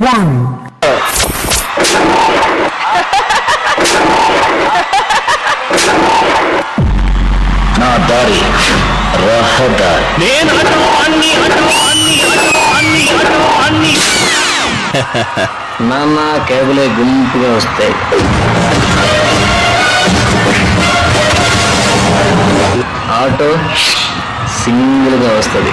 1. నా దారి రహదారి. నేను నాన్న కేబులే గుంపుగా వస్తాయి. ఆటో సింగిల్ గా వస్తుంది.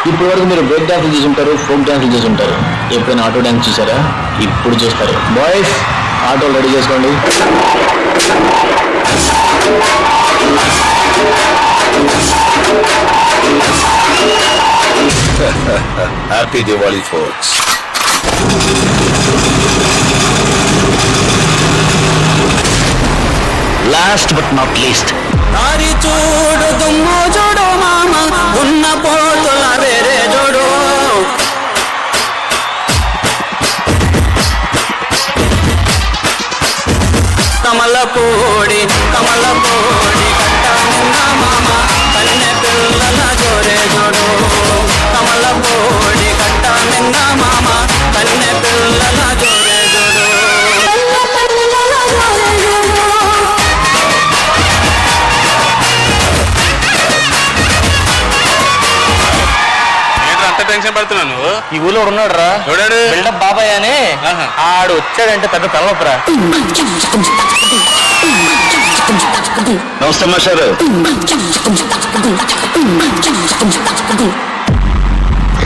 ఇప్పటి వరకు మీరు బ్రేక్ డాన్సులు చూసుంటారు, ఫోక్ డాన్సులు చూసుంటారు. ఎప్పుడైనా ఆటో డాన్స్ చూసారా? ఇప్పుడు చూస్తారు. బాయ్స్ ఆటో రెడీ చేసుకోండి. Happy Diwali folks. Last but not least, దారి చూడు దుమ్ము చూడు మామ, ఉన్న పోతుల వేరే చూడు. కమల పూడి కట్ట నిన్న మామ, కన్నె పిల్లల జోరే చూడు. కమల పూడి కట్ట నిన్న మామ, కన్నె పిల్లల జోరే చూడు. టెన్షన్ పడుతున్నాను. ఈ ఊళ్ళో ఉన్నాడు రా, చూడాడు బిల్డప్ బాబాయ్ అని. ఆడు వచ్చాడంటే పెద్ద తలనొప్పరా. నమస్తే మాస్టారు.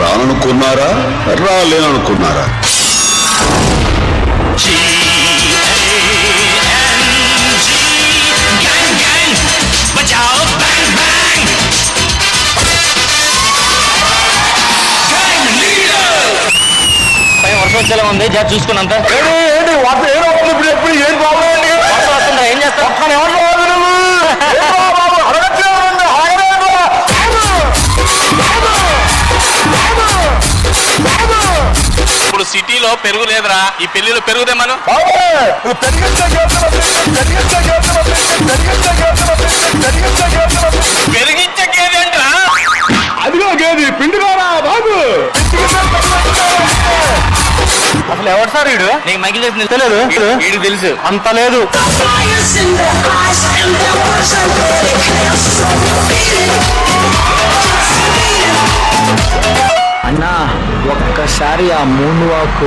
రాననుకున్నారా, రాలేననుకున్నారా? వర్షం వచ్చేలా ఉంది, జాతి చూసుకున్నంత. ఏం చేస్తావు? ఇప్పుడు సిటీలో పెరుగు లేదురా, ఈ పెళ్లిలో పెరుగుదే మనం. పెరిగించే గేది అంటరా? అదిగో గేది పిండిగారా బాబు. అసలు ఎవరు సార్ వీడు? నీకు మైకి చేసి తెలియదు? వీడికి తెలుసు. అంత లేదు. అన్నా ఒక్కసారి ఆ మూన్ వాక్